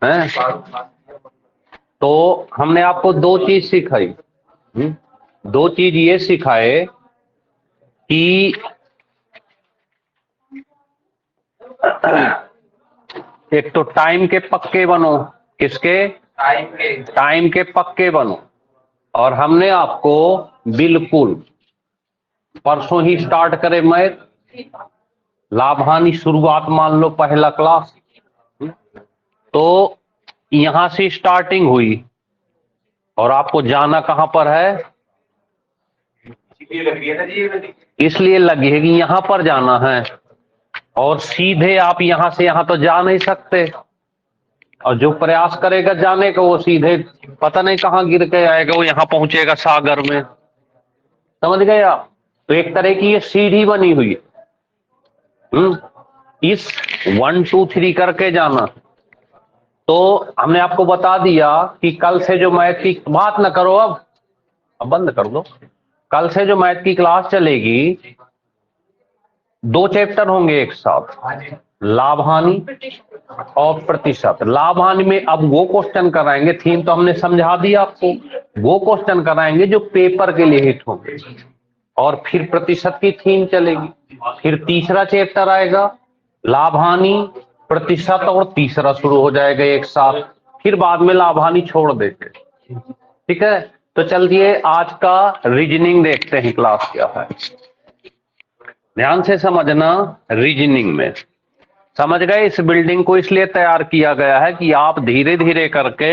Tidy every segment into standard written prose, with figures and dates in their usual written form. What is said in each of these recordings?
हैं। तो हमने आपको दो चीज सिखाई। दो चीज ये सिखाए कि एक तो टाइम के पक्के बनो। किसके? टाइम के पक्के बनो। और हमने आपको बिल्कुल परसों ही स्टार्ट करे मैथ, लाभ हानि शुरुआत मान लो पहला क्लास। तो यहां से स्टार्टिंग हुई और आपको जाना कहां पर है? इसलिए लगी है कि यहां पर जाना है और सीधे आप यहां से यहां तो जा नहीं सकते। और जो प्रयास करेगा जाने का वो सीधे पता नहीं कहां गिर के आएगा, वो यहां पहुंचेगा सागर में। समझ गए आप? तो एक तरह की ये सीढ़ी बनी हुई। इस 1 2 3 करके जाना। तो हमने आपको बता दिया कि कल से जो मैथ की बात न करो, अब बंद कर दो। कल से जो मैथ की क्लास चलेगी, 2 चैप्टर होंगे एक साथ, लाभ हानि और प्रतिशत। लाभ हानि में अब वो क्वेश्चन कराएंगे, थीम तो हमने समझा दी आपको, वो क्वेश्चन कराएंगे जो पेपर के लिए हिट होंगे। और फिर प्रतिशत की थीम चलेगी। फिर तीसरा चैप्टर आएगा, लाभ हानि, प्रतिशत और तीसरा शुरू हो जाएगा एक साथ। फिर बाद में लाभ हानि छोड़ देंगे। ठीक है, तो चलिए आज का रीजनिंग देखते हैं क्लास क्या है। ध्यान से समझना। रीजनिंग में समझ गए, इस बिल्डिंग को इसलिए तैयार किया गया है कि आप धीरे धीरे करके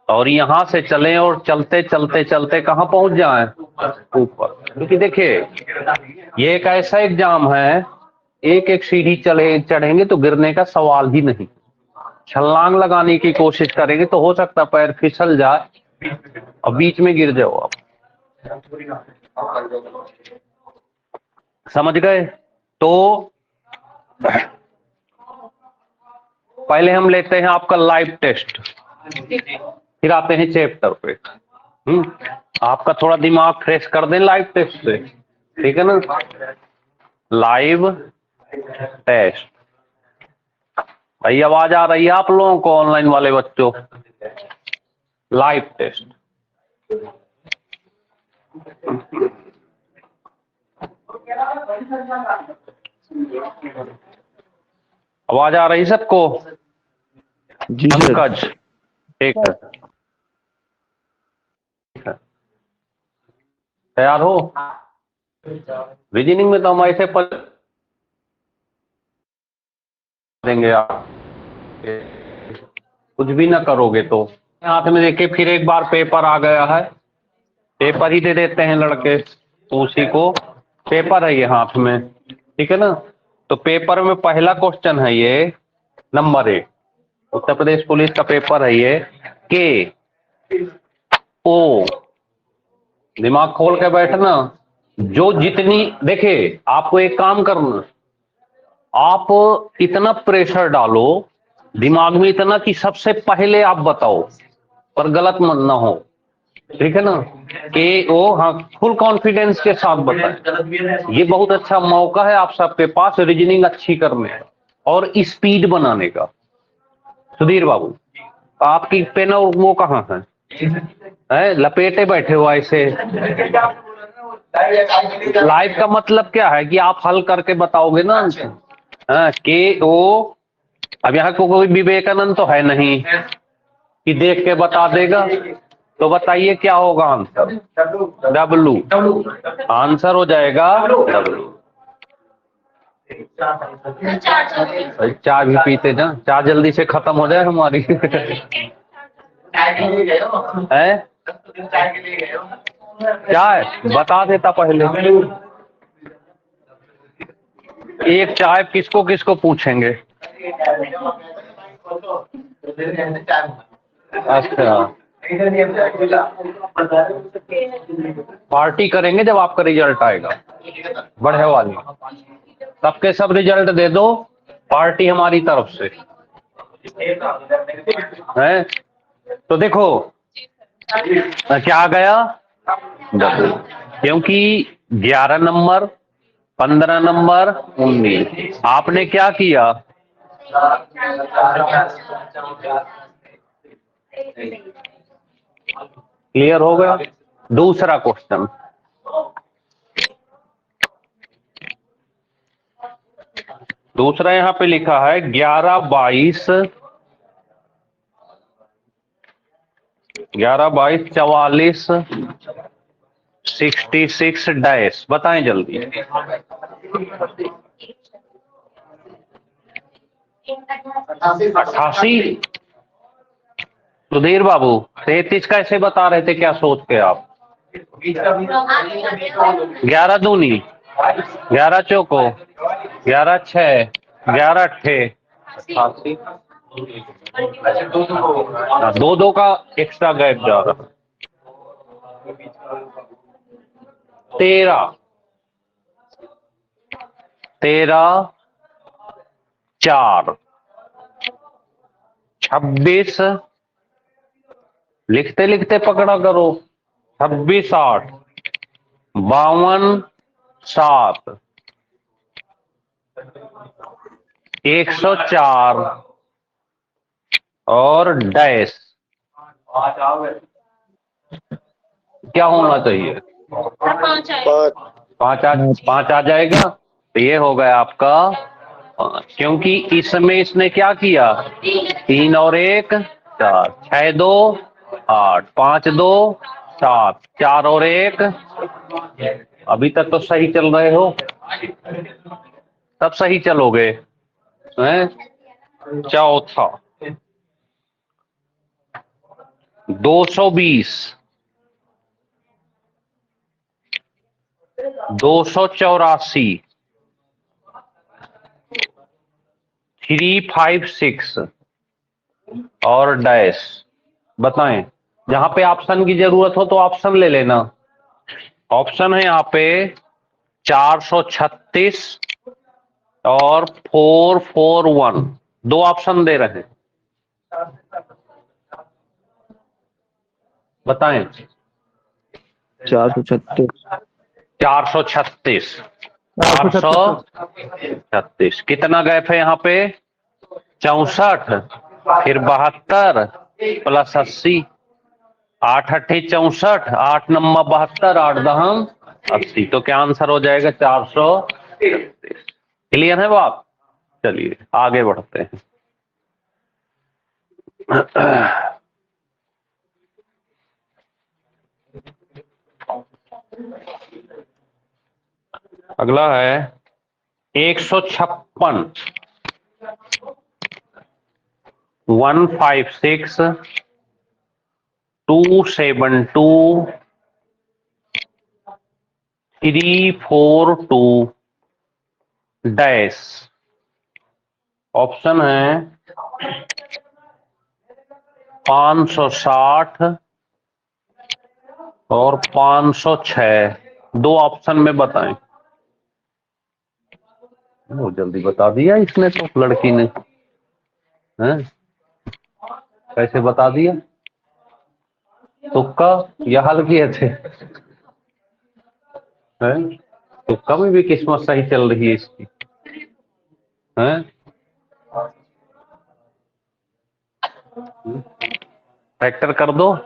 और यहां से चलें और चलते चलते चलते कहां पहुंच जाएं? ऊपर। क्योंकि देखिए ये एक ऐसा एग्जाम है, एक एक सीढ़ी चढ़ेंगे तो गिरने का सवाल ही नहीं। छलांग लगाने की कोशिश करेंगे तो हो सकता पैर फिसल जाए और बीच में गिर जाओ आप। समझ गए? तो पहले हम लेते हैं आपका लाइव टेस्ट, फिर आते हैं चैप्टर पे। आपका थोड़ा दिमाग फ्रेश कर दें लाइव टेस्ट से, ठीक है ना? Live test. भाई आवाज आ रही है आप लोगों को, ऑनलाइन वाले बच्चों? Live test. आवाज आ रही सबको? जी सर। पंकज, ठीक है, तैयार हो? रीजनिंग में तो हम ऐसे पढ़ देंगे, आप कुछ भी ना करोगे तो। हाथ में देखे फिर एक बार पेपर आ गया है, पेपर ही दे देते हैं लड़के तो उसी को। पेपर है ये हाथ में, ठीक है ना? तो पेपर में पहला क्वेश्चन है ये नंबर 1, उत्तर प्रदेश पुलिस का पेपर है ये। के ओ, दिमाग खोल के बैठना। जो जितनी देखिए, आपको एक काम करना, आप इतना प्रेशर डालो दिमाग में इतना कि सबसे पहले आप बताओ, पर गलत मत ना हो, ठीक है ना? के ओ, हाँ, फुल कॉन्फिडेंस के साथ बताएं। ये बहुत अच्छा मौका है आप सबके पास रीजनिंग अच्छी करने और स्पीड बनाने का। सुधीर बाबू, आपकी पेन और वो कहाँ है? लपेटे बैठे हो ऐसे। लाइव का मतलब क्या है कि आप हल करके बताओगे ना। के ओ, अब यहाँ को कोई विवेकानंद तो है नहीं कि देख के बता देगा। तो बताइए क्या होगा आंसर? डब्लू। आंसर हो जाएगा डब्लू। चाय भी पीते ना, चाय जल्दी से खत्म हो जाए हमारी। है चाय बता देता पहले। एक चाय किसको किसको पूछेंगे? अच्छा, पार्टी करेंगे जब आपका रिजल्ट आएगा, बढ़िया वाली। सबके सब रिजल्ट दे दो, पार्टी हमारी तरफ से है। तो देखो क्या आ गया? क्योंकि 11 नंबर, 15 नंबर, 19, आपने क्या किया? क्लियर हो गया। दूसरा क्वेश्चन, दूसरा यहां पे लिखा है 11 22 44 66 डैश, बताएं जल्दी। 88। सुधीर बाबू 33 कैसे बता रहे थे, क्या सोच के आप? 11 दूनी 11 चौको 11 6 11 अट्ठे 88। दो दो का एक्स्ट्रा गैप जा रहा। 13 13 4 26, लिखते लिखते पकड़ा करो। 26 8 52 7 104 और डैश। क्या होना चाहिए? 5 आ जाएगा। तो ये हो गया आपका 5, क्योंकि इसमें इसने क्या किया, 3 और 1 4, 6 2 8 5 2 7 4 और 1। अभी तक तो सही चल रहे हो, तब सही चलोगे हैं? चौथा 220 284 356 और डैश। बताएं, जहां पे ऑप्शन की जरूरत हो तो ऑप्शन ले लेना। ऑप्शन है यहाँ पे 436 और 441, दो ऑप्शन दे रहे हैं। बताएं। 436 436 436 कितना गैप है यहाँ पे? 64, फिर 72 प्लस 80, 8 अट्ठे 64, 8 नम्मा 72, 8 दहम 80। तो क्या आंसर हो जाएगा? 436। क्लियर है बात? चलिए आगे बढ़ते हैं। अगला है 156 156 272 342 डैश। ऑप्शन है 560 और 506, दो ऑप्शन में बताएं। वो जल्दी बता दिया इसने तो, लड़की ने हैं? कैसे बता दिया? तुक्का या हल किए थे? हैं? तुक्का में भी किस्मत सही चल रही है इसकी हैं? फैक्टर कर दो।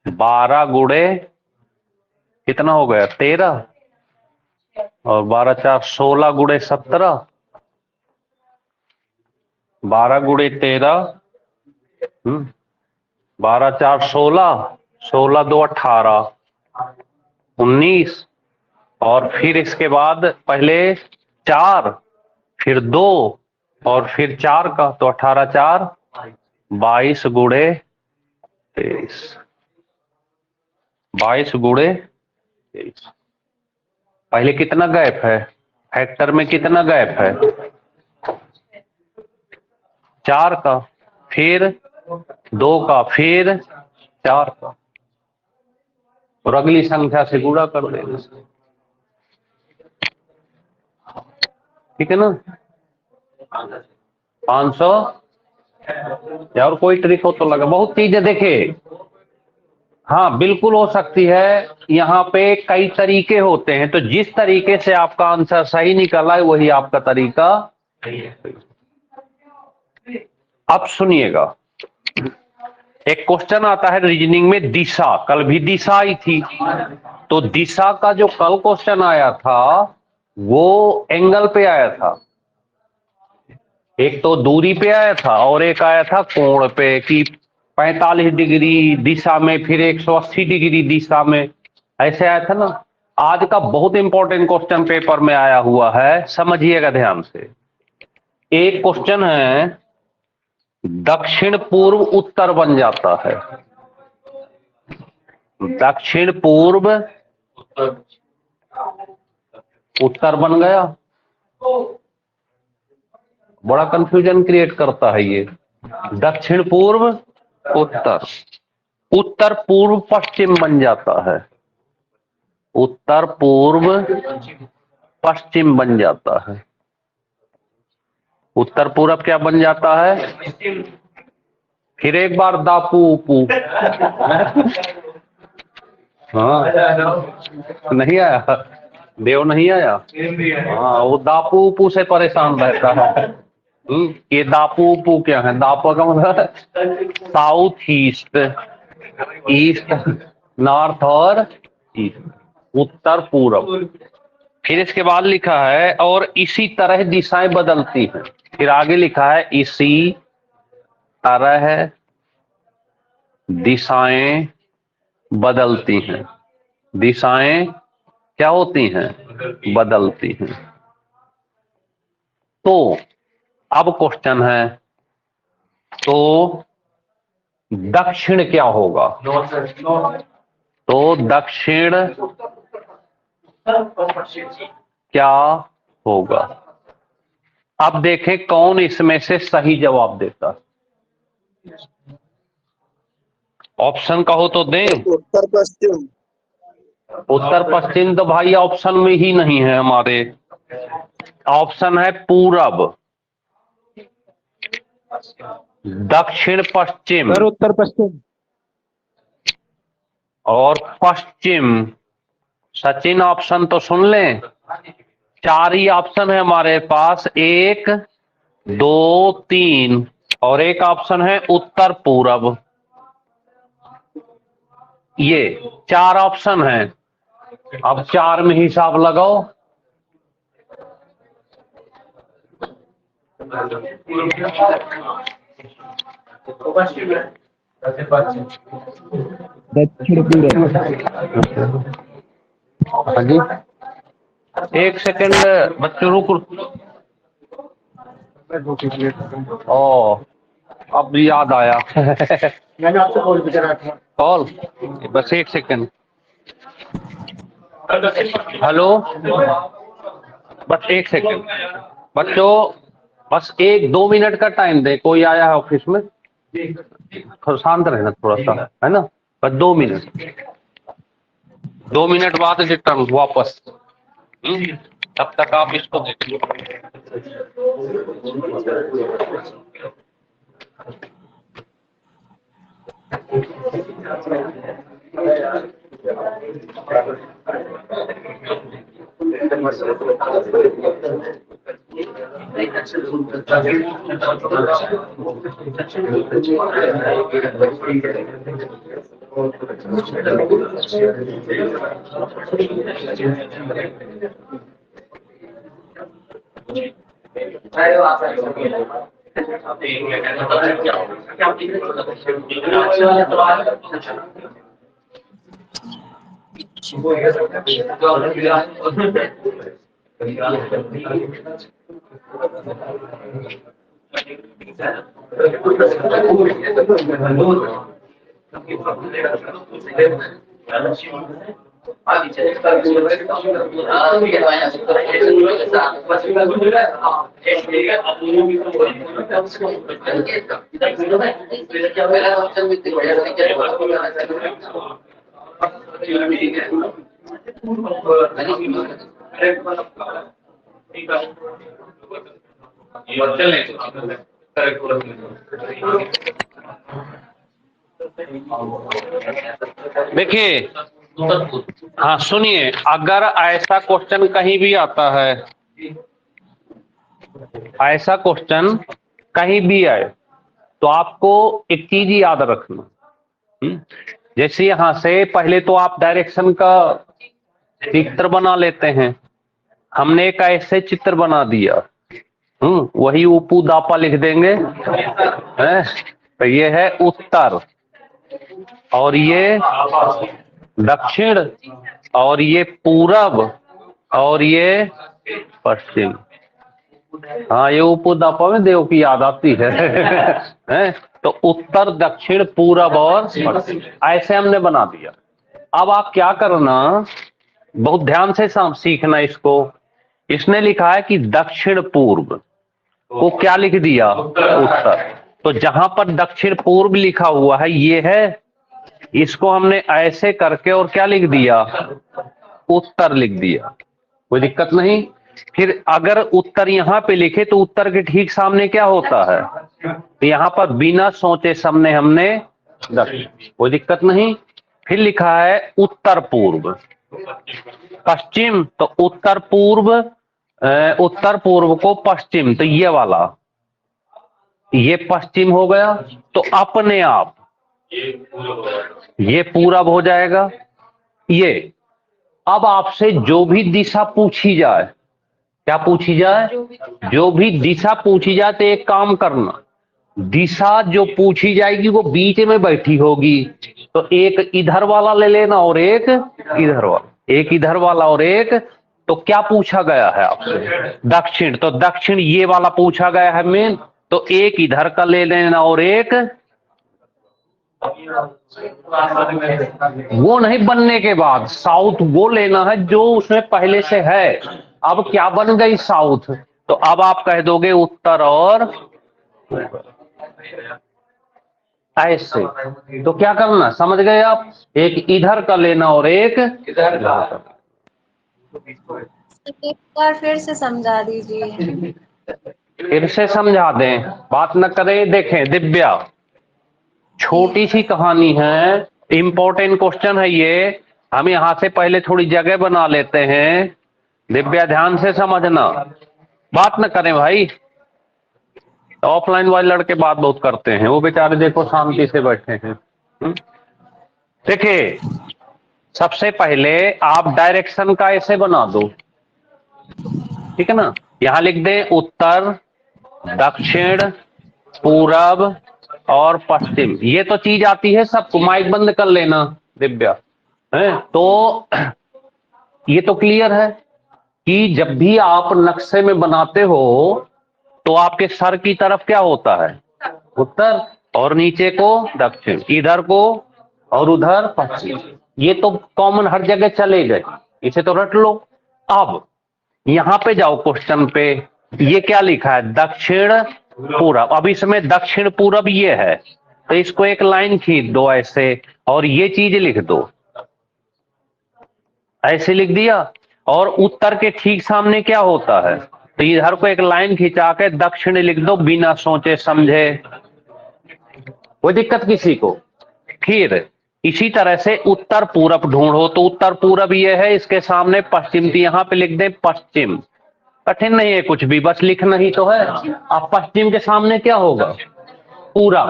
12 गुड़े कितना हो गया? 13 और 12 4 16 गुड़े 17, 12 गुड़े 13, 12 4 16, 16 2 18 19, और फिर इसके बाद पहले 4 फिर 2 और फिर 4 का, तो 18 4 22 गुड़े 23, 22 गुड़े 23। पहले कितना गैप है? फैक्टर में कितना गैप है? 4 का, फिर 2 का, फिर 4 का, और अगली संख्या से गुणा कर देना। ठीक है ना? 500 या और कोई ट्रिक हो तो लगा। बहुत चीजें देखे, हाँ बिल्कुल हो सकती है। यहाँ पे कई तरीके होते हैं, तो जिस तरीके से आपका आंसर सही निकला है वही आपका तरीका। अब सुनिएगा, एक क्वेश्चन आता है रीजनिंग में दिशा, कल भी दिशा आई थी, तो दिशा का जो कल क्वेश्चन आया था वो एंगल पे आया था। एक तो दूरी पे आया था और एक आया था कोण पे कि 45 डिग्री दिशा में, फिर 180 डिग्री दिशा में, ऐसे आया था ना। आज का बहुत इंपॉर्टेंट क्वेश्चन पेपर में आया हुआ है, समझिएगा ध्यान से। एक क्वेश्चन है दक्षिण पूर्व उत्तर बन जाता है, दक्षिण पूर्व उत्तर बन गया। बड़ा कंफ्यूजन क्रिएट करता है ये। दक्षिण पूर्व उत्तर, उत्तर पूर्व पश्चिम बन जाता है, उत्तर पूर्व पश्चिम बन जाता है। उत्तर पूरब क्या बन जाता है? फिर एक बार दापू उपू। हाँ नहीं आया, देव नहीं आया। हाँ वो दापू उपू से परेशान रहता है। ये दापू उपू क्या है? दापू का मतलब साउथ ईस्ट, ईस्ट नॉर्थ और ईस्ट, उत्तर पूरब। फिर इसके बाद लिखा है और इसी तरह दिशाएं बदलती हैं। फिर आगे लिखा है इसी तरह दिशाएं बदलती हैं, दिशाएं क्या होती हैं? बदलती हैं। तो अब क्वेश्चन है तो दक्षिण क्या होगा? तो दक्षिण क्या होगा? अब देखें कौन इसमें से सही जवाब देता। ऑप्शन कहो तो दें। उत्तर पश्चिम। उत्तर पश्चिम तो भाई ऑप्शन में ही नहीं है हमारे। ऑप्शन है पूरब, दक्षिण पश्चिम सर उत्तर पश्चिम और पश्चिम। सचिन ऑप्शन तो सुन लें, 4 ही ऑप्शन है हमारे पास, 1 2 3 और एक ऑप्शन है उत्तर पूरब। ये 4 ऑप्शन है। अब 4 में हिसाब लगाओ। दक्षिण पूरब। हाँ जी, एक सेकंड बच्चों रुक। ओ अब याद आया। मैंने आपसे कॉल भी करा था। कॉल, बस एक सेकंड। हेलो, बस एक सेकंड बच्चों, बस 1-2 मिनट का टाइम दे। कोई आया है ऑफिस में, थोड़ा शांत रहना थोड़ा सा, है ना। बस 2 मिनट, 2 मिनट बाद रिटर्न वापस। तब तक आप इसको देखिए। देखिए, हाँ सुनिए, अगर ऐसा क्वेश्चन कहीं भी आता है, ऐसा क्वेश्चन कहीं भी आए, तो आपको एक चीज याद रखना, जैसे यहां से पहले तो आप डायरेक्शन का चित्र बना लेते हैं। हमने एक ऐसे चित्र बना दिया, वही उपू दापा लिख देंगे, है? तो ये है उत्तर, और ये दक्षिण, और ये पूरब, और ये पश्चिम। हाँ, ये उपू दापा में देव की याद आती है, हैं? तो उत्तर, दक्षिण, पूरब और पश्चिम, ऐसे हमने बना दिया। अब आप क्या करना, बहुत ध्यान से सीखना इसको। इसने लिखा है कि दक्षिण पूर्व को क्या लिख दिया, उत्तर। तो जहां पर दक्षिण पूर्व लिखा हुआ है ये है, इसको हमने ऐसे करके और क्या लिख दिया, उत्तर लिख दिया। कोई दिक्कत नहीं। फिर अगर उत्तर यहां पे लिखे तो उत्तर के ठीक सामने क्या होता है, तो यहां पर बिना सोचे समझे हमने दक्षिण, कोई दिक्कत नहीं। फिर लिखा है उत्तर पूर्व, पश्चिम, तो उत्तर पूर्व, उत्तर पूर्व को पश्चिम, तो ये वाला, ये पश्चिम हो गया। तो अपने आप ये पूरब हो जाएगा। ये अब आपसे जो भी दिशा पूछी जाए, क्या पूछी जाए, जो भी दिशा पूछी जाए, तो एक काम करना, दिशा जो पूछी जाएगी वो बीच में बैठी होगी, तो एक इधर वाला ले लेना और एक इधर वाला, एक इधर वाला और एक, तो क्या पूछा गया है आपसे, दक्षिण, तो दक्षिण ये वाला पूछा गया है मेन, तो एक इधर का ले लेना और एक, वो नहीं बनने के बाद साउथ वो लेना है जो उसमें पहले से है। अब क्या बन गई साउथ, तो अब आप कह दोगे उत्तर और ऐसे। तो क्या करना, समझ गए आप, एक इधर का लेना और एक इधर का। एक बार फिर से समझा दीजिए। फिर से समझा दें, बात न करें। देखें दिव्या, छोटी सी कहानी है, इंपॉर्टेंट क्वेश्चन है ये। हम यहां से पहले थोड़ी जगह बना लेते हैं। दिव्या ध्यान से समझना, बात न करें भाई। ऑफलाइन वाले लड़के बात बहुत करते हैं, वो बेचारे देखो शांति से बैठे हैं। देखिए, सबसे पहले आप डायरेक्शन का ऐसे बना दो, ठीक है ना। यहां लिख दें उत्तर, दक्षिण, पूरब और पश्चिम। ये तो चीज आती है सबको। माइक बंद कर लेना दिव्या, है तो ये तो क्लियर है कि जब भी आप नक्शे में बनाते हो तो आपके सर की तरफ क्या होता है, उत्तर, और नीचे को दक्षिण, इधर को और उधर पश्चिम। ये तो कॉमन हर जगह चले गए, इसे तो रट लो। अब यहां पे जाओ क्वेश्चन पे, ये क्या लिखा है, दक्षिण पूरब। अब इसमें दक्षिण पूरब ये है, तो इसको एक लाइन खींच दो ऐसे, और ये चीज लिख दो, ऐसे लिख दिया। और उत्तर के ठीक सामने क्या होता है, तो इधर को एक लाइन खिंचा के दक्षिण लिख दो बिना सोचे समझे, कोई दिक्कत किसी को। फिर इसी तरह से उत्तर पूरब ढूंढो, तो उत्तर पूरब ये है, इसके सामने पश्चिम, थी यहां पे लिख दें पश्चिम। कठिन नहीं है कुछ भी, बस लिखना ही तो है। अब पश्चिम के सामने क्या होगा, पूरब,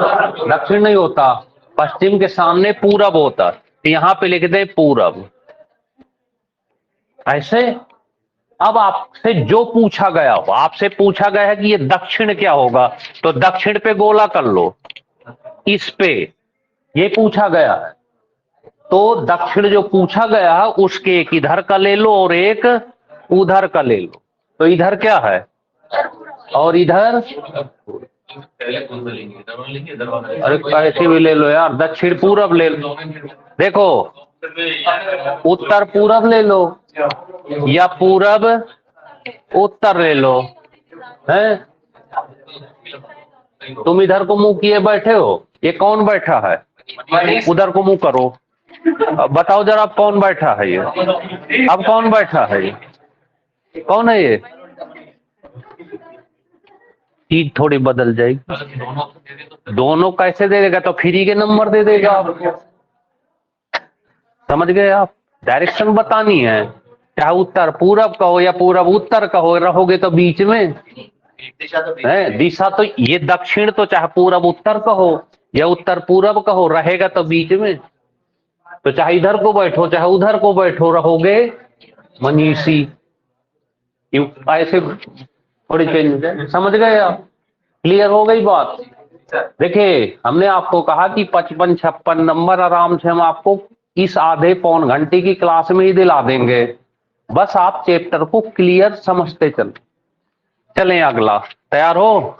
दक्षिण नहीं होता, पश्चिम के सामने पूरब होता, तो यहां पे लिख दें पूरब, ऐसे। अब आपसे जो पूछा गया हो, आपसे पूछा गया है कि ये दक्षिण क्या होगा, तो दक्षिण पे गोला कर लो, इस पे ये पूछा गया है, तो दक्षिण जो पूछा गया है उसके एक इधर का ले लो और एक उधर का ले लो। तो इधर क्या है और इधर, अरे कैसे भी ले लो यार, दक्षिण पूरब ले लो। देखो, उत्तर पूरब ले लो या पूरब उत्तर ले लो, हैं? तुम इधर को मुंह किए बैठे हो, ये कौन बैठा है, उधर को मुंह करो। अब बताओ जरा, अब कौन बैठा है ये, अब कौन बैठा है ये, कौन है ये, चीज थोड़ी बदल जाएगी। दोनों कैसे दे देगा, तो फ्री के नंबर दे देगा आपको, समझ गए आप। डायरेक्शन बतानी है, चाहे उत्तर पूरब का हो या पूरब उत्तर का हो, रहोगे तो बीच में है दिशा। तो ये दक्षिण तो चाहे पूरब उत्तर का हो, या उत्तर पूरब कहो, रहेगा तो बीच में, तो चाहे इधर को बैठो चाहे उधर को बैठो रहोगे मनीषी। ऐसे थोड़ी चेंज, समझ गए आप? क्लियर हो गई बात? देखिए हमने आपको कहा कि 55-56 नंबर आराम से हम आपको इस आधे पौन घंटे की क्लास में ही दिला देंगे, बस आप चैप्टर को क्लियर समझते चलें। अगला तैयार हो?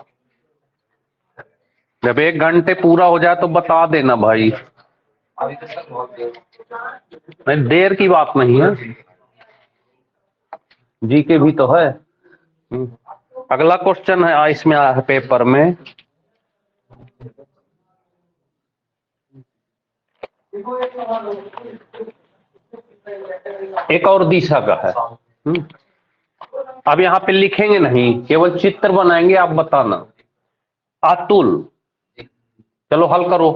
जब 1 घंटे पूरा हो जाए तो बता देना भाई, नहीं देर की बात नहीं है, जी के भी तो है। अगला क्वेश्चन है इसमें पेपर में, एक और दिशा का है। अब यहां पे लिखेंगे नहीं, केवल चित्र बनाएंगे, आप बताना। अतुल, चलो हल करो।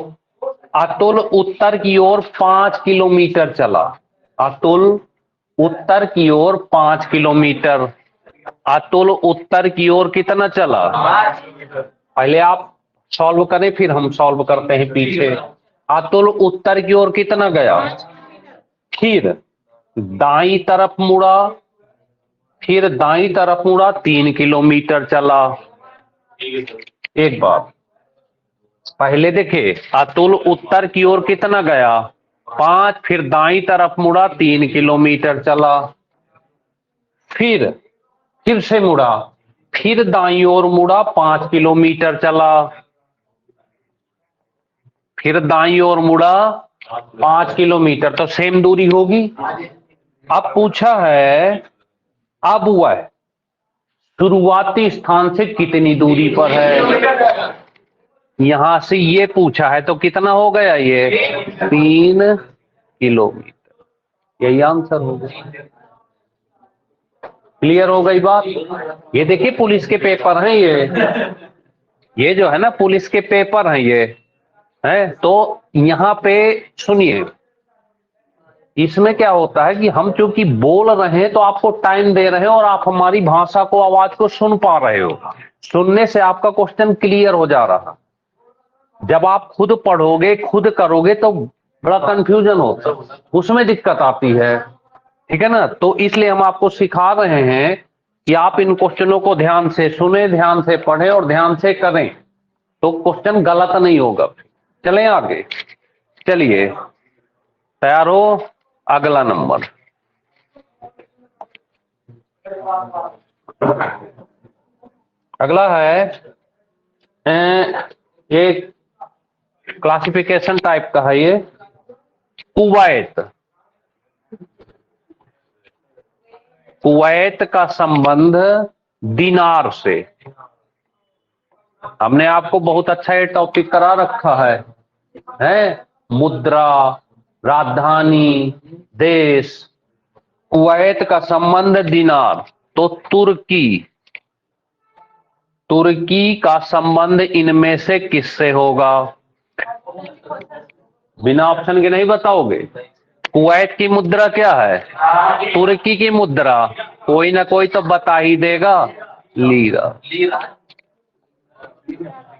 अतुल उत्तर की ओर 5 किलोमीटर चला। अतुल उत्तर की ओर 5 किलोमीटर। अतुल उत्तर की ओर कितना चला? पहले आप सॉल्व करें फिर हम सॉल्व करते हैं पीछे। अतुल उत्तर की ओर कितना गया, फिर दाईं तरफ मुड़ा, फिर दाईं तरफ मुड़ा 3 किलोमीटर चला। एक बार पहले देखे, अतुल उत्तर की ओर कितना गया 5, फिर दाईं तरफ मुड़ा 3 किलोमीटर चला, फिर से मुड़ा, फिर दाईं ओर मुड़ा 5 किलोमीटर चला, फिर दाईं ओर मुड़ा 5 किलोमीटर, तो सेम दूरी होगी। अब पूछा है अब वह शुरुआती स्थान से कितनी दूरी पर है। यहां से ये पूछा है तो कितना हो गया, ये 3 किलोमीटर, यही आंसर होगा। क्लियर हो गई बात? ये देखिए पुलिस के पेपर हैं, ये जो है ना पुलिस के पेपर हैं ये है। तो यहां पे सुनिए, इसमें क्या होता है कि हम चूंकि बोल रहे हैं तो आपको टाइम दे रहे हैं और आप हमारी भाषा को, आवाज को सुन पा रहे हो, सुनने से आपका क्वेश्चन क्लियर हो जा रहा। जब आप खुद पढ़ोगे खुद करोगे तो बड़ा कंफ्यूजन होता, उसमें दिक्कत आती है, ठीक है ना। तो इसलिए हम आपको सिखा रहे हैं कि आप इन क्वेश्चनों को ध्यान से सुने, ध्यान से पढ़ें और ध्यान से करें, तो क्वेश्चन गलत नहीं होगा। चलें आगे, चलिए तैयार हो? अगला नंबर, अगला है एक क्लासिफिकेशन टाइप का है ये, कुवैत। कुवैत का संबंध दिनार से। हमने आपको बहुत अच्छा ये टॉपिक करा रखा है मुद्रा, राजधानी, देश। कुवैत का संबंध दिनार, तो तुर्की का संबंध इनमें से किससे होगा? बिना ऑप्शन के नहीं बताओगे। कुवैत की मुद्रा क्या है? तुर्की की मुद्रा, कोई ना कोई तो बता ही देगा, लीरा।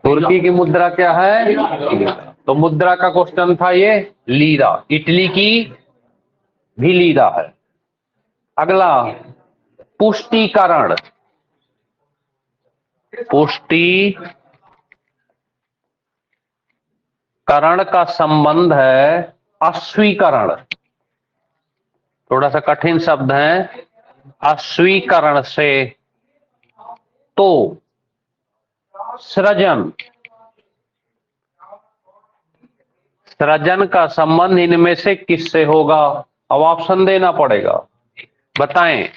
तुर्की की मुद्रा क्या है? तो मुद्रा का क्वेश्चन था ये, लीरा। इटली की भी लीरा है। अगला पुष्टिकरण। पुष्टिकरण का संबंध है अस्वीकरण। थोड़ा सा कठिन शब्द है, अस्वीकरण से। तो सृजन का संबंध इनमें से किससे होगा? अब ऑप्शन देना पड़ेगा, बताएं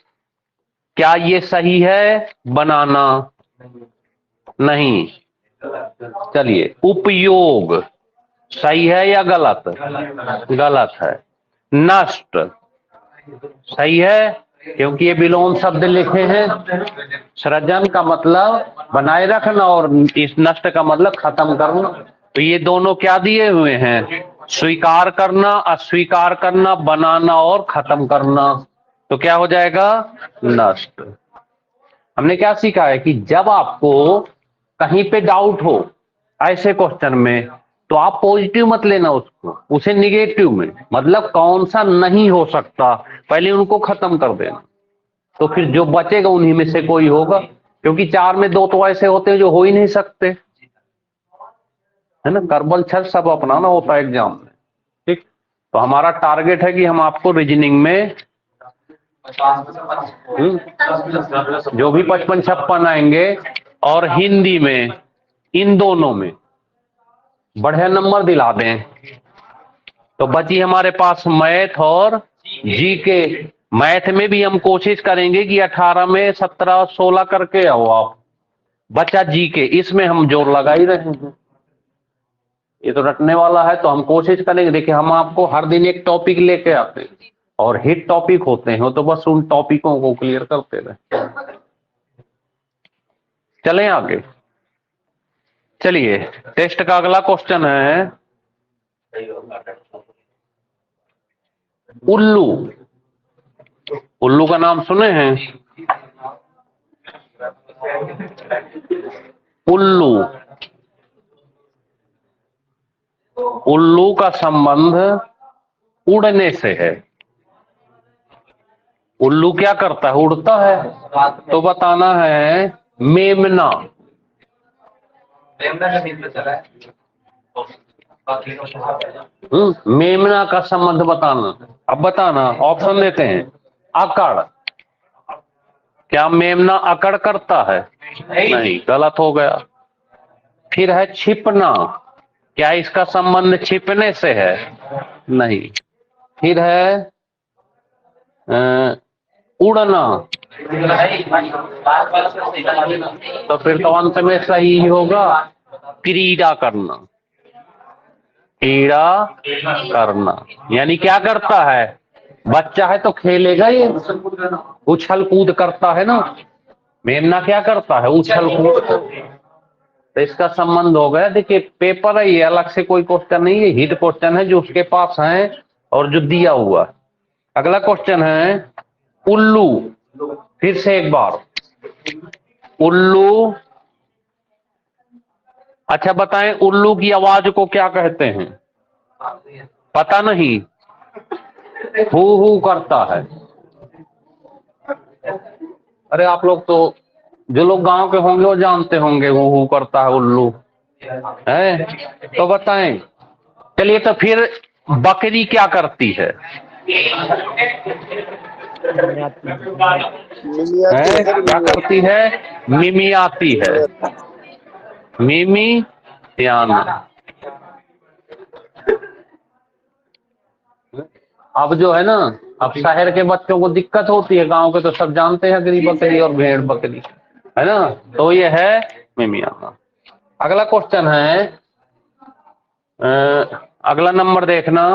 क्या ये सही है? बनाना नहीं। चलिए, उपयोग सही है या गलत? गलत है। नष्ट सही है, क्योंकि ये विलोम शब्द लिखे हैं। सृजन का मतलब बनाए रखना और इस नष्ट का मतलब खत्म करना। तो ये दोनों क्या दिए हुए हैं? स्वीकार करना, अस्वीकार करना, बनाना और खत्म करना। तो क्या हो जाएगा? नष्ट। हमने क्या सीखा है कि जब आपको कहीं पे डाउट हो ऐसे क्वेश्चन में, तो आप पॉजिटिव मत लेना उसको, उसे निगेटिव में, मतलब कौन सा नहीं हो सकता पहले उनको खत्म कर देना, तो फिर जो बचेगा उन्हीं में से कोई होगा, क्योंकि 4 में 2 तो ऐसे होते हैं जो हो ही नहीं सकते, है ना। कर्बल छल सब अपनाना होता है एग्जाम में, ठीक। तो हमारा टारगेट है कि हम आपको रीजनिंग में जो भी 55-56 आएंगे और हिंदी में, इन दोनों में बढ़िया नंबर दिला दें। तो बची हमारे पास मैथ और जीके। मैथ में भी हम कोशिश करेंगे कि 18 में 17-16 करके आओ आप। बचा जीके, इसमें हम जोर लगा ही रहे हैं, ये तो रटने वाला है, तो हम कोशिश करेंगे। देखिए हम आपको हर दिन एक टॉपिक लेके आते हैं और हिट टॉपिक होते हैं, तो बस उन टॉपिकों को क्लियर करते रहे। चलें आगे। चलिए, टेस्ट का अगला क्वेश्चन है उल्लू। उल्लू का नाम सुने हैं? उल्लू, उल्लू का संबंध उड़ने से है। उल्लू क्या करता है? उड़ता है। तो बताना है मेमना। मेमना का संबंध बताना। अब बताना, ऑप्शन देते हैं। अकड़, क्या मेमना अकड़ करता है? नहीं, गलत हो गया। फिर है छिपना, क्या इसका संबंध छिपने से है? नहीं। फिर है उड़ना, तो फिर तो अंत में सही होगा क्रीड़ा करना। क्रीड़ा करना यानी क्या करता है? बच्चा है तो खेलेगा, ये उछल कूद करता है ना। मेमना क्या करता है? उछल कूद। तो इसका संबंध हो गया। देखिए पेपर है ये, अलग से कोई क्वेश्चन नहीं है, हिट क्वेश्चन है जो उसके पास है और जो दिया हुआ। अगला क्वेश्चन है उल्लू। फिर से एक बार, उल्लू। अच्छा बताएं, उल्लू की आवाज को क्या कहते हैं? पता नहीं? हू हू करता है। अरे आप लोग तो, जो लोग गांव के होंगे वो जानते होंगे हू हू करता है उल्लू, है? तो बताएं। चलिए, तो फिर बकरी क्या करती है? मिमियाती है सर, क्या करती है? मिमियाती है। मिमी याना। अब जो है ना, अब शहर के बच्चों को दिक्कत होती है, गांव के तो सब जानते हैं गरीब बकरी और भेड़ बकरी, है ना। तो ये है मिमियाना। अगला क्वेश्चन है, अगला नंबर देखना।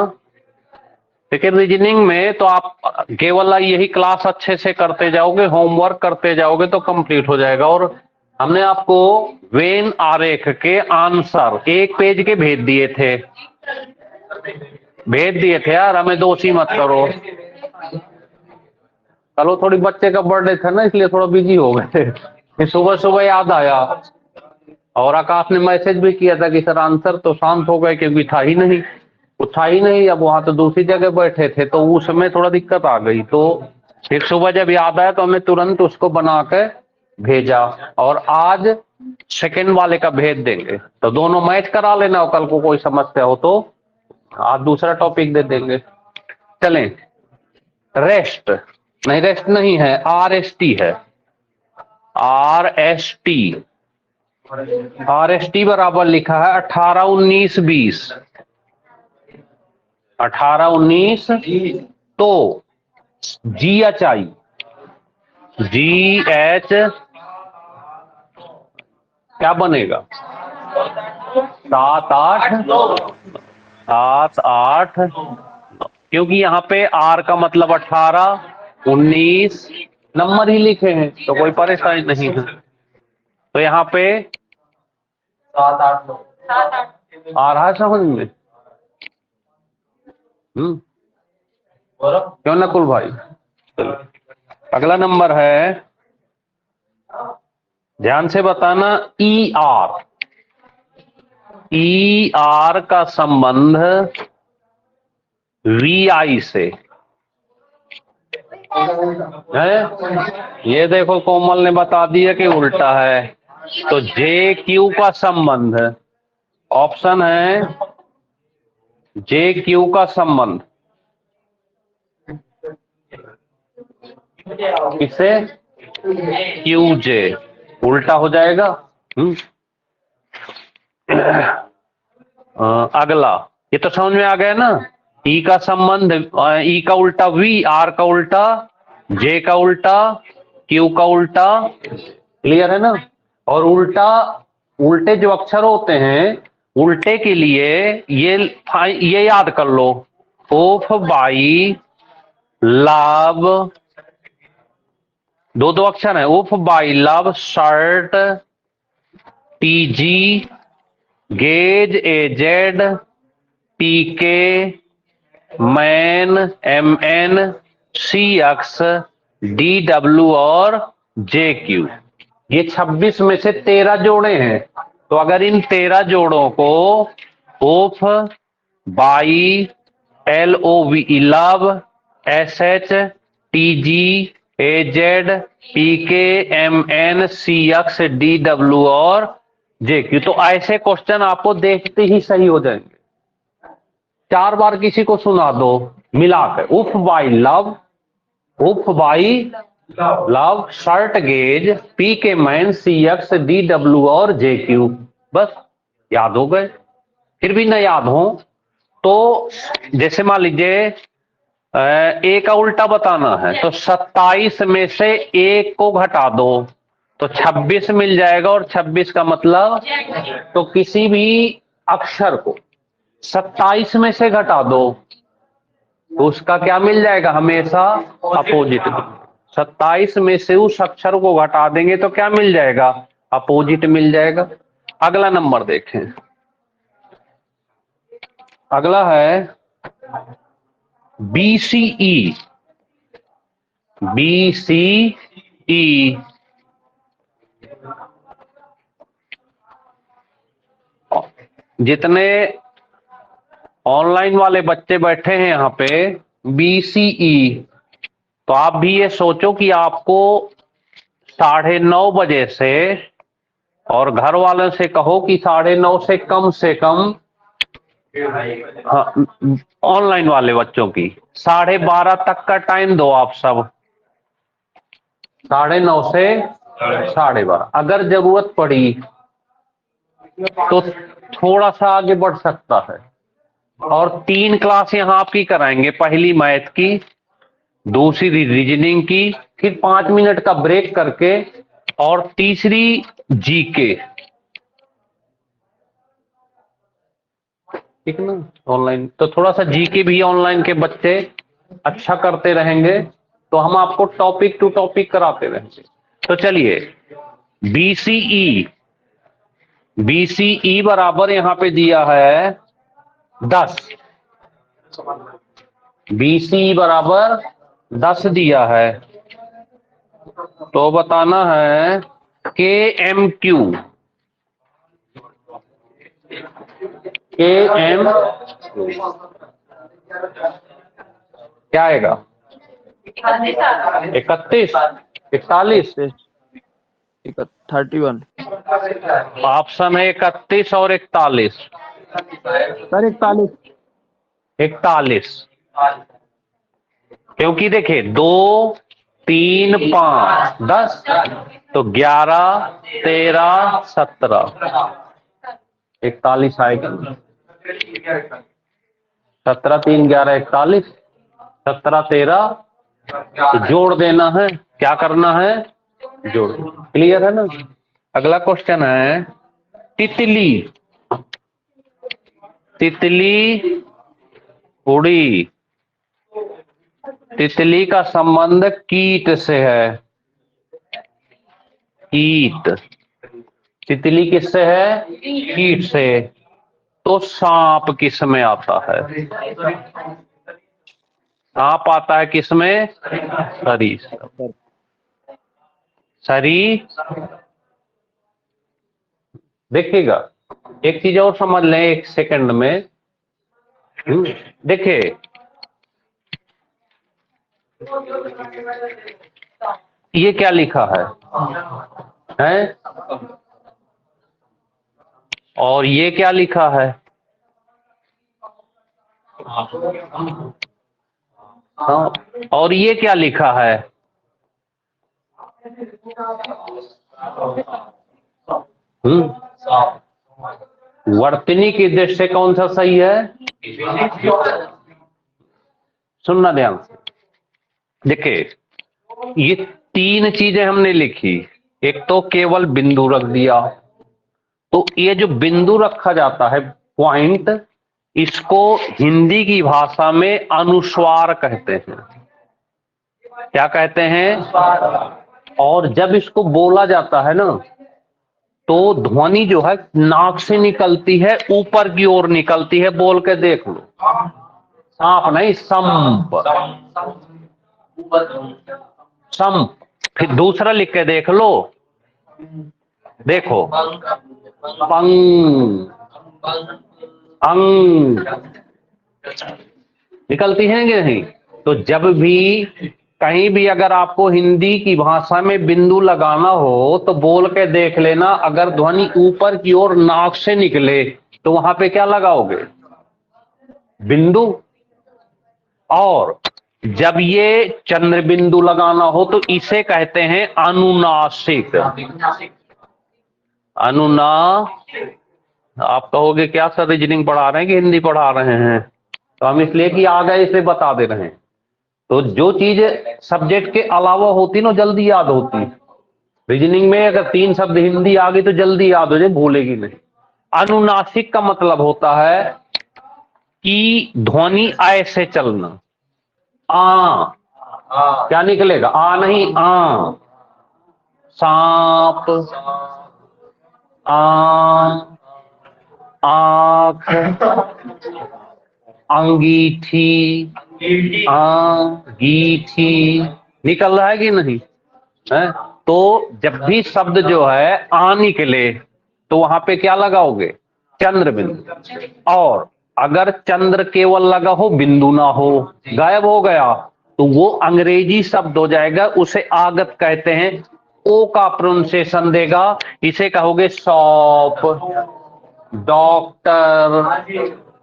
देखिए रीजनिंग में तो आप केवल यही क्लास अच्छे से करते जाओगे, होमवर्क करते जाओगे तो कंप्लीट हो जाएगा। और हमने आपको वेन आरेख के आंसर 1 पेज के भेज दिए थे, यार, हमें दोषी मत करो। कल थोड़ी बच्चे का बर्थडे था ना, इसलिए थोड़ा बिजी हो गए थे, फिर सुबह सुबह याद आया। और आकाश ने मैसेज भी किया था कि सर आंसर, तो शांत हो गए क्योंकि था ही नहीं, वो था ही नहीं। अब वहां तो दूसरी जगह बैठे थे, तो उस समय थोड़ा दिक्कत आ गई। तो फिर सुबह जब याद आया तो हमें तुरंत उसको बना के भेजा, और आज सेकंड वाले का भेज देंगे। तो दोनों मैच करा लेना, कल को कोई समस्या हो तो आज दूसरा टॉपिक दे देंगे। चलें, रेस्ट नहीं, रेस्ट नहीं है, RST है। RST, RST बराबर लिखा है 18, 19, 20। 18, 19 तो GHI, GH क्या बनेगा? 7, 8, क्योंकि यहाँ पे R का मतलब 18, 19 नंबर ही लिखे हैं, तो कोई परेशानी नहीं है। तो यहाँ पे 7, 8 आ रहा है समझ में? क्यों नकुल भाई? चलो अगला नंबर है, ध्यान से बताना, ER। ई आर का संबंध वी आई से है। ये देखो कोमल ने बता दिया कि उल्टा है। तो जे क्यू का संबंध, ऑप्शन है जे क्यू का संबंध किससे, क्यू जे, उल्टा हो जाएगा। अगला, ये तो समझ में आ गया ना। ई का संबंध, ई का उल्टा वी, आर का उल्टा जे का उल्टा, क्यू का उल्टा, क्लियर है ना। और उल्टा, उल्टे जो अक्षर होते हैं उल्टे के लिए ये याद कर लो, ओफ बाई लाभ, दो दो अक्षर है, उफ बाई लव शर्ट, टीजी गेज एजेड, पीके मैन MN, C X D W और जे क्यू। ये 26 में से 13 जोड़े हैं। तो अगर इन 13 जोड़ों को of by L O V love S H T G Z P K M N C X D W और जे क्यू, तो ऐसे क्वेश्चन आपको देखते ही सही हो जाएंगे। 4 बार किसी को सुना दो मिलाकर, उफ बाई लव, उफ बाई लव शर्ट गेज, पी के मैन, सी एक्स डी डब्ल्यू और जे क्यू, बस याद हो गए। फिर भी न याद हो तो जैसे मान लीजिए ए का उल्टा बताना है, तो 27 में से 1 को घटा दो तो 26 मिल जाएगा। और 26 का मतलब, तो किसी भी अक्षर को 27 में से घटा दो तो उसका क्या मिल जाएगा, हमेशा अपोजिट। 27 में से उस अक्षर को घटा देंगे तो क्या मिल जाएगा, अपोजिट मिल जाएगा। अगला नंबर देखें, अगला है BCE। BCE जितने ऑनलाइन वाले बच्चे बैठे हैं यहाँ पे, BCE, तो आप भी ये सोचो कि आपको 9:30 बजे से, और घर वालों से कहो कि 9:30 से कम, हाँ, ऑनलाइन वाले बच्चों की 12:30 तक का टाइम दो आप सब, 9:30 से 12:30। अगर जरूरत पड़ी तो थोड़ा सा आगे बढ़ सकता है। और 3 क्लास यहाँ आपकी कराएंगे, पहली मैथ की, दूसरी रीजनिंग की, फिर 5 मिनट का ब्रेक करके, और तीसरी जीके, ठीक ना। ऑनलाइन तो थोड़ा सा जीके भी ऑनलाइन के बच्चे अच्छा करते रहेंगे तो हम आपको टॉपिक टू टॉपिक कराते रहेंगे। तो चलिए, BCE बराबर यहां पे दिया है 10। BCE बराबर 10 दिया है, तो बताना है KMQ। क्या आएगा, 31, 41, 31 ऑप्शन है 31 और 41। सर 41 41, क्योंकि देखिए 2 3 5 10, तो 11 13 17, 41 आएगा। 17 3 11 41, 17 13, तो जोड़ देना है, क्या करना है, जोड़। क्लियर है ना। अगला क्वेश्चन है, तितली, तितली उड़ी, तितली का संबंध कीट से है। कीट, तितली किससे है, कीट से। तो सांप किस में आता है, सांप आता है किसमें, सरी, सरी। देखिएगा एक चीज और समझ लें एक सेकंड में। देखिए ये क्या लिखा है और ये क्या लिखा है? हाँ, और ये क्या लिखा है? वर्तनी की दृष्टि से कौन सा सही है? सुनना ध्यान से। देखिए ये तीन चीजें हमने लिखी। एक तो केवल बिंदु रख दिया, तो ये जो बिंदु रखा जाता है पॉइंट, इसको हिंदी की भाषा में अनुस्वार कहते हैं। क्या कहते हैं? और जब इसको बोला जाता है ना, तो ध्वनि जो है नाक से निकलती है, ऊपर की ओर निकलती है। बोल के देख लो। सांप नहीं, संप। संप। फिर दूसरा लिख के देख लो। देखो, पंग, अंग। निकलती है कि नहीं? तो जब भी कहीं भी अगर आपको हिंदी की भाषा में बिंदु लगाना हो तो बोल के देख लेना। अगर ध्वनि ऊपर की ओर नाक से निकले तो वहां पे क्या लगाओगे? बिंदु। और जब ये चंद्र बिंदु लगाना हो तो इसे कहते हैं अनुनासिक। अनुना। आप कहोगे क्या सर रीजनिंग पढ़ा रहे हैं कि हिंदी पढ़ा रहे हैं? तो हम इसलिए कि आ गए इसलिए बता दे रहे हैं। तो जो चीज सब्जेक्ट के अलावा होती ना जल्दी याद होती। रीजनिंग में अगर तीन शब्द हिंदी आ गई तो जल्दी याद हो जाए, भूलेगी नहीं। अनुनासिक का मतलब होता है कि ध्वनि ऐसे चलना। आ, क्या निकलेगा? आ नहीं, आ। सांप, आ, आंख, अंगीठी, अंगीठी। निकल रहा है कि नहीं है? तो जब भी शब्द जो है आ निकले तो वहां पे क्या लगाओगे? चंद्र बिंदु। और अगर चंद्र केवल लगा हो, बिंदु ना हो, गायब हो गया, तो वो अंग्रेजी शब्द हो जाएगा। उसे आगत कहते हैं। ओ का प्रोनाउंसिएशन देगा। इसे कहोगे शॉप, डॉक्टर,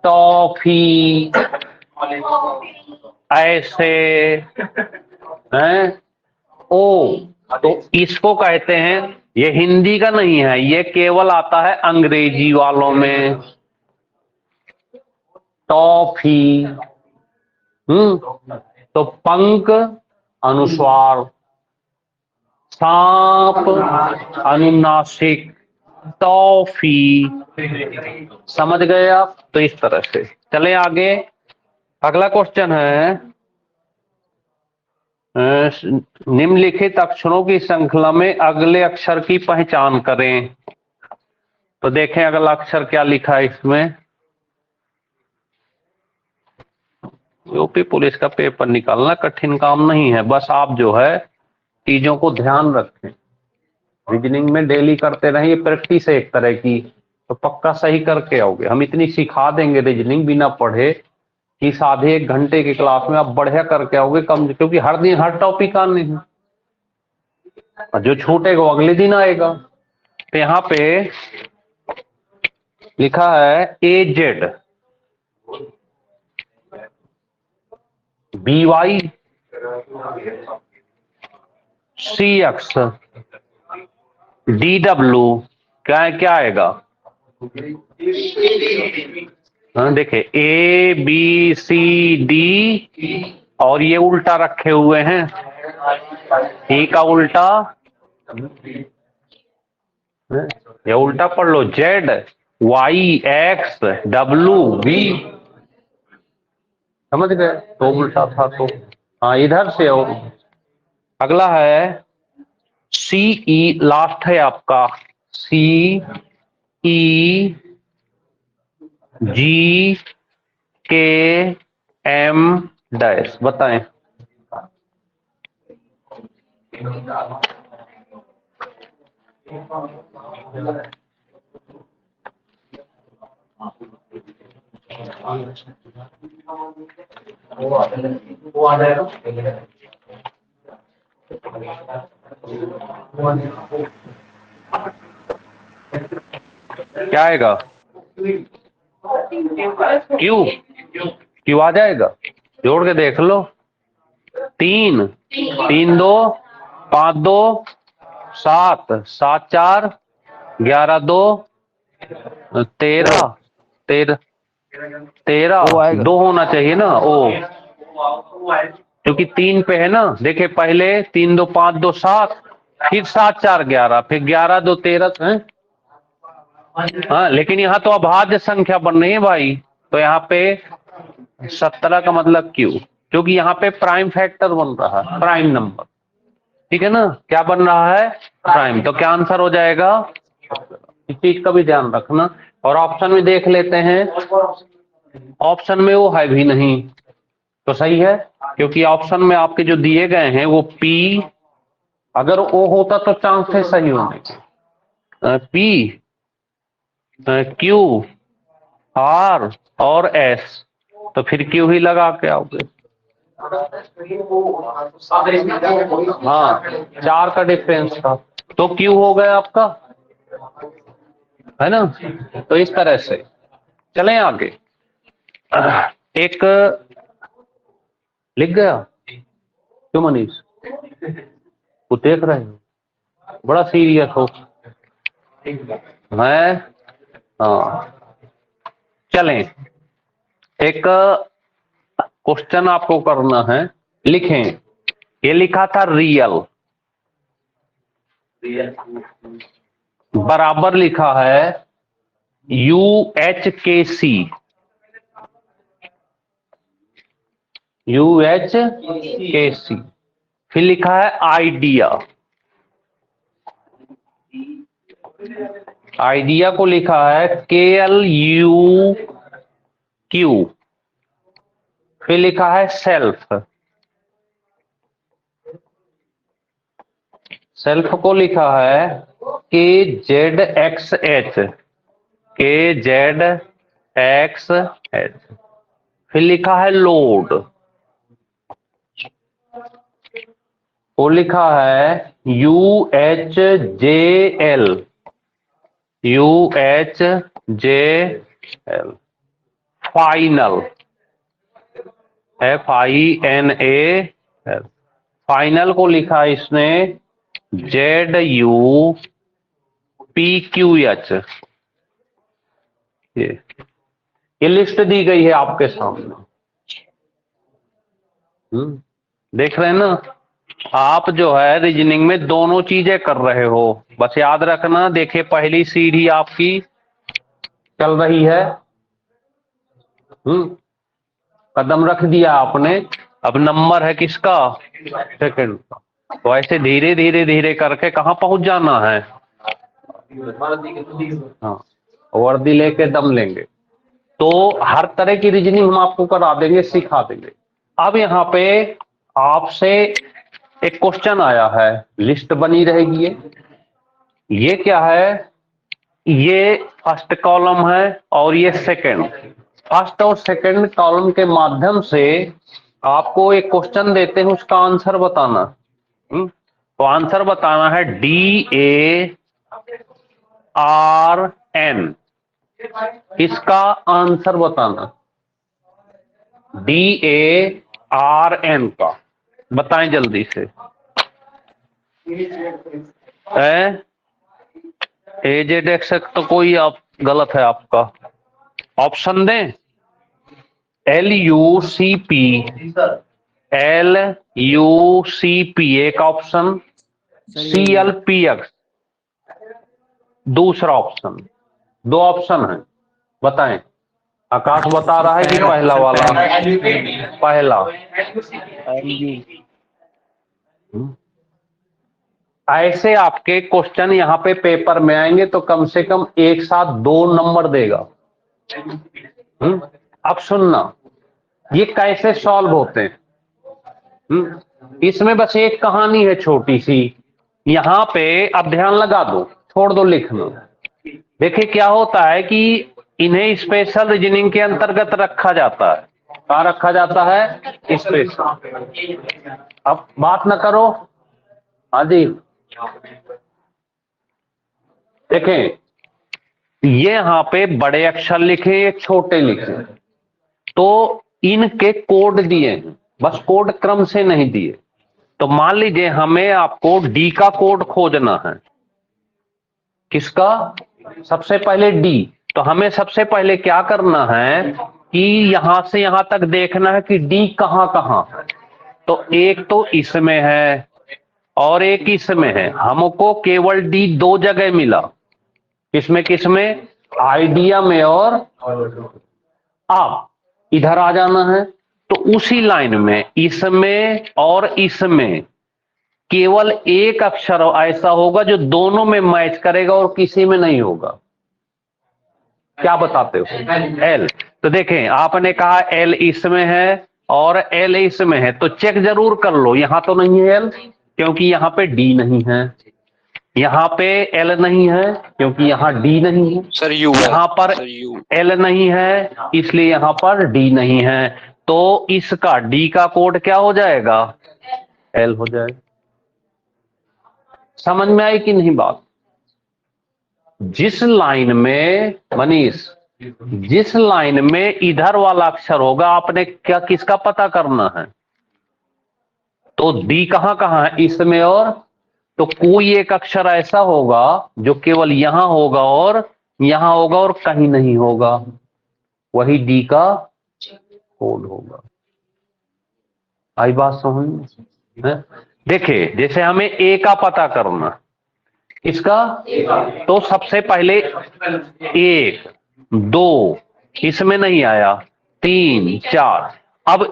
टॉफी, ऐसे हैं। ओ, तो इसको कहते हैं। ये हिंदी का नहीं है, ये केवल आता है अंग्रेजी वालों में। टॉफी। तो पंख अनुस्वार, सांप अनुनासिक, टॉफी। समझ गए आप? तो इस तरह से चले आगे। अगला क्वेश्चन है निम्नलिखित अक्षरों की श्रृंखला में अगले अक्षर की पहचान करें। तो देखें अगला अक्षर क्या लिखा है इसमें। यूपी पुलिस का पेपर निकालना कठिन काम नहीं है, बस आप जो है चीजों को ध्यान रखें। रीजनिंग में डेली करते रहें, ये प्रैक्टिस है एक तरह की, तो पक्का सही करके आओगे। हम इतनी सिखा देंगे रीजनिंग बिना पढ़े कि आधे एक घंटे की क्लास में आप बढ़िया करके आओगे कम, क्योंकि हर दिन हर टॉपिक आने हैं। जो छूटेगा वो अगले दिन आएगा। तो यहाँ पे लिखा है एजेड, BY, CX, DW। क्या है, क्या आएगा? हाँ देखिए ABCD, और ये उल्टा रखे हुए हैं। E का उल्टा, ये उल्टा पढ़ लो, ZYXWV। समझ गए? तो उल्टा था तो हाँ इधर से हो। अगला है CE, लास्ट है आपका। CEGKM dash. बताएं। वो आ जाएगा। क्या आएगा? क्यू, क्यू आ जाएगा। जोड़ के देख लो। 3 3 2 5 2 7 7 4 11 2 13 13 13 2 होना चाहिए ना ओ, क्योंकि 3 पे है ना। देखिए पहले 3 2 5 2 7, फिर 7 4 11, फिर 11 2 13 है। हाँ लेकिन यहाँ तो अभाज्य संख्या बन रही है भाई, तो यहाँ पे 17 का मतलब क्यों? क्योंकि यहाँ पे प्राइम फैक्टर बन रहा है, प्राइम नंबर, ठीक है ना। क्या बन रहा है? प्राइम। तो क्या आंसर हो जाएगा? इस चीज का भी ध्यान रखना। और ऑप्शन में देख लेते हैं, ऑप्शन में वो है भी नहीं, तो सही है, क्योंकि ऑप्शन में आपके जो दिए गए हैं वो P, अगर O होता तो चांस थे सही होने के। P, Q, R और S, तो फिर Q ही लगा के आओगे। हाँ 4 का डिफरेंस था, तो Q हो गया आपका, है ना। तो इस तरह से चलें आगे। एक लिख गया क्यों मनीष? वो देख रहे हो, बड़ा सीरियस हो। मैं हाँ चलें, एक क्वेश्चन आपको करना है। लिखें, ये लिखा था रियल, बराबर लिखा है UHKC, UHKC, फिर लिखा है आइडिया, आइडिया को लिखा है KLUQ, फिर लिखा है सेल्फ, सेल्फ को लिखा है KZXH, KZXH, फिर लिखा है लोड, वो लिखा है UHJL, UHJL, final, FINAL, final को लिखा है इसने ZUPQH। ये लिस्ट दी गई है आपके सामने, देख रहे हैं ना। आप जो है रीजनिंग में दोनों चीजें कर रहे हो, बस याद रखना। देखिए पहली सीढ़ी आपकी चल रही है, कदम रख दिया आपने, अब नंबर है किसका? सेकंड का। तो ऐसे धीरे धीरे धीरे करके कहाँ पहुंच जाना है? हाँ, वर्दी लेके दम लेंगे। तो हर तरह की रीजनिंग हम आपको करा देंगे, सिखा देंगे। अब यहाँ पे आपसे एक क्वेश्चन आया है, लिस्ट बनी रहेगी। ये क्या है? ये फर्स्ट कॉलम है और ये सेकंड। फर्स्ट और सेकंड कॉलम के माध्यम से आपको एक क्वेश्चन देते हैं, उसका आंसर बताना। तो आंसर बताना है DARN, इसका आंसर बताना, DARN का बताएं जल्दी से। AZX तो कोई आप गलत है आपका, ऑप्शन दें। LUCP, LUCP एक ऑप्शन, CLPX दूसरा ऑप्शन, 2 ऑप्शन है, बताएं। आकाश बता रहा है कि पहला वाला? पहला। ऐसे आपके क्वेश्चन यहाँ पे पेपर में आएंगे तो कम से कम एक साथ 2 नंबर देगा। अब सुनना, ये कैसे सॉल्व होते हैं। इसमें बस एक कहानी है छोटी सी, यहाँ पे अब ध्यान लगा दो, छोड़ दो लिखना। देखिए क्या होता है कि इन्हें स्पेशल रीजनिंग के अंतर्गत रखा जाता है। कहाँ रखा जाता है? स्पेशल। अब बात ना करो। हाँ जी, देखें, ये यहां पे बड़े अक्षर लिखे, एक छोटे लिखे, तो इनके कोड दिए हैं, बस कोड क्रम से नहीं दिए। तो मान लीजिए हमें आपको डी का कोड खोजना है। किसका? सबसे पहले डी। तो हमें सबसे पहले क्या करना है कि यहां से यहां तक देखना है कि डी कहां कहां है। तो एक तो इसमें है और एक इसमें है। हमको केवल डी दो जगह मिला। किसमें किसमें? आइडिया में और आप इधर आ जाना है। तो उसी लाइन में इसमें और इसमें केवल एक अक्षर ऐसा होगा जो दोनों में मैच करेगा और किसी में नहीं होगा। क्या बताते हो? एल। तो देखें, आपने कहा एल इसमें है और एल इसमें है, तो चेक जरूर कर लो। यहां तो नहीं है एल, क्योंकि यहां पे डी नहीं है। यहां पे एल नहीं है क्योंकि यहां डी नहीं है। सर यू है। यहां पर सर यू। एल नहीं है इसलिए यहां पर डी नहीं है। तो इसका डी का कोड क्या हो जाएगा? एल हो जाएगा। समझ में आई कि नहीं बात? जिस लाइन में मनीष, जिस लाइन में इधर वाला अक्षर होगा, आपने क्या किसका पता करना है? तो डी कहां कहां है? इसमें और। तो कोई एक अक्षर ऐसा होगा जो केवल यहां होगा और यहां होगा और कहीं नहीं होगा, वही डी का कोड होगा। आई बात समझ में? देखिए, जैसे हमें ए का पता करना, इसका, तो सबसे पहले एक, दो, इसमें नहीं आया, तीन, चार। अब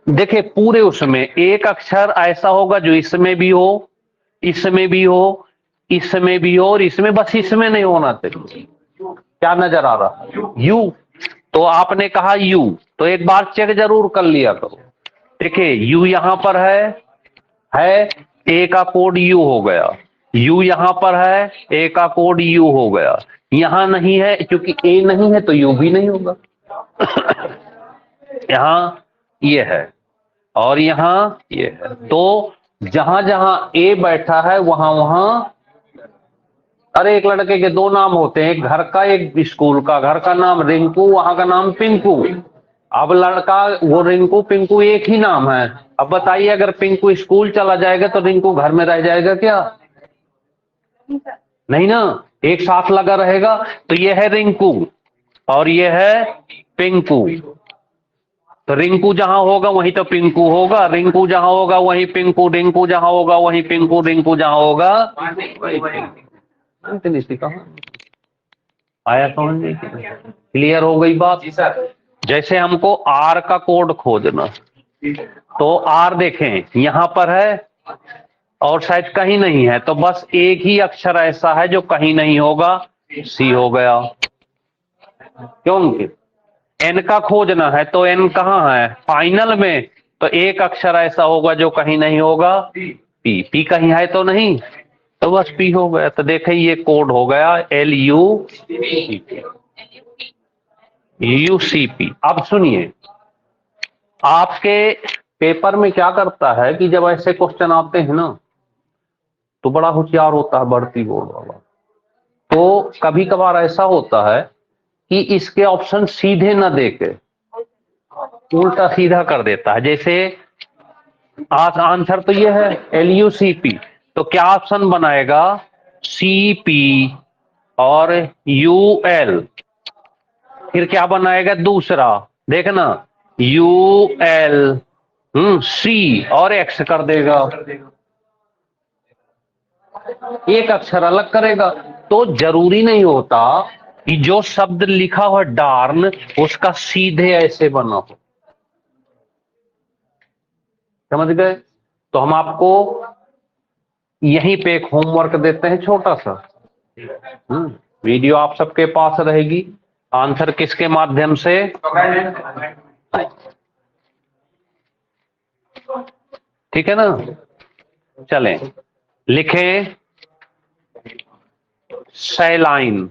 देखिए, पूरे उसमें एक अक्षर ऐसा होगा जो इसमें भी हो, इसमें भी हो, इसमें भी हो और इसमें, बस इसमें नहीं होना चाहिए। क्या नजर आ रहा? यू। तो आपने कहा यू, तो एक बार चेक जरूर कर लिया करो। देखिए, यू यहां पर है, ए का कोड यू हो गया। यू यहां पर है, ए का कोड यू हो गया। यहां नहीं है, क्योंकि ए नहीं है तो यू भी नहीं होगा। यहां ये है और यहां ये है। तो जहां जहां ए बैठा है वहां वहां, अरे एक लड़के के दो नाम होते हैं, एक घर का एक स्कूल का। घर का नाम रिंकू, वहां का नाम पिंकू। अब लड़का, वो रिंकू पिंकू एक ही नाम है। अब बताइए, अगर पिंकू स्कूल चला जाएगा तो रिंकू घर में रह जाएगा क्या? नहीं ना, एक साथ लगा रहेगा। तो ये है रिंकू और ये है पिंकू। तो रिंकू जहां होगा वहीं तो पिंकू होगा, रिंकू जहां होगा वहीं पिंकू, रिंकू जहां होगा वहीं पिंकू, रिंकू जहां होगा वहीं पिंकू। कहा आया समझ में? क्लियर हो गई बात? जैसे हमको आर का कोड खोजना, तो आर देखें यहां पर है और शायद कहीं नहीं है, तो बस एक ही अक्षर ऐसा है जो कहीं नहीं होगा, सी हो गया। क्यों? एन का खोजना है तो एन कहां है? फाइनल में। तो एक अक्षर ऐसा होगा जो कहीं नहीं होगा, पी। पी कहीं है तो नहीं, तो बस पी हो गया। तो देखें, ये कोड हो गया LUCP। अब सुनिए, आपके पेपर में क्या करता है कि जब ऐसे क्वेश्चन आते हैं ना, तो बड़ा होशियार होता है भर्ती बोर्ड वाला। तो कभी कभार ऐसा होता है कि इसके ऑप्शन सीधे न देके उल्टा सीधा कर देता है। जैसे आज आंसर तो ये है LUCP, तो क्या ऑप्शन बनाएगा? CP और UL। फिर क्या बनाएगा दूसरा? देखना, UL C और X कर देगा, एक अक्षर अलग करेगा। तो जरूरी नहीं होता कि जो शब्द लिखा हुआ डार्न उसका सीधे ऐसे बना हो। समझ गए? तो हम आपको यहीं पे एक होमवर्क देते हैं छोटा सा। वीडियो आप सबके पास रहेगी। आंसर किसके माध्यम से? ठीक है ना? चलें, लिखें सैलाइन।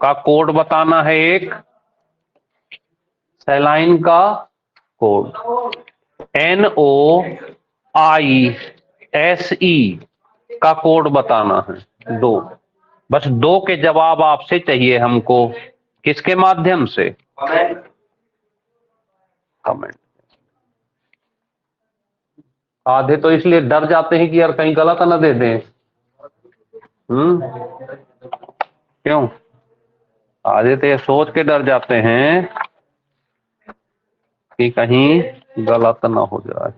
का कोड बताना है, एक सैलाइन का कोड NOISE का कोड बताना है, 2। बस 2 के जवाब आपसे चाहिए हमको। किसके माध्यम से? कमेंट। आधे तो इसलिए डर जाते हैं कि यार कहीं गलत ना दे दें। क्यों? आधे तो ये सोच के डर जाते हैं कि कहीं गलत ना हो जाए।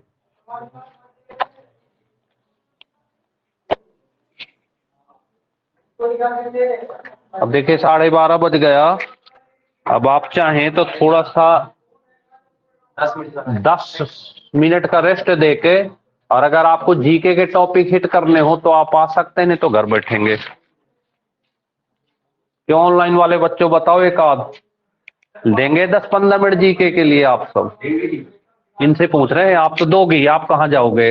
अब देखिए 12:30 बज गया। अब आप चाहें तो थोड़ा सा 10 मिनट का रेस्ट देके, और अगर आपको जीके के टॉपिक हिट करने हो तो आप आ सकते हैं, नहीं तो घर बैठेंगे। क्यों ऑनलाइन वाले बच्चों बताओ, एक आध देंगे 10-15 मिनट जीके के लिए। आप सब इनसे पूछ रहे हैं, आप तो दोगे, आप कहाँ जाओगे?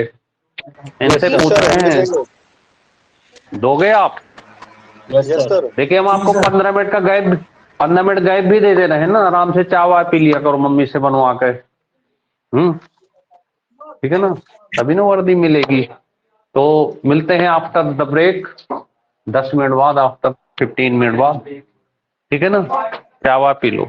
इनसे पूछ रहे हैं, दोगे आप? Yes sir. देखिए हम आपको 15 मिनट का गैप 15 मिनट गैप भी दे रहे हैं ना, आराम से चाय वाय पी लिया करो मम्मी से बनवा के। ठीक है ना, तभी ना वर्दी मिलेगी। तो मिलते हैं आफ्टर द ब्रेक, 10 मिनट बाद, आफ्टर 15 मिनट बाद। ठीक है ना, चाय वाय पी लो।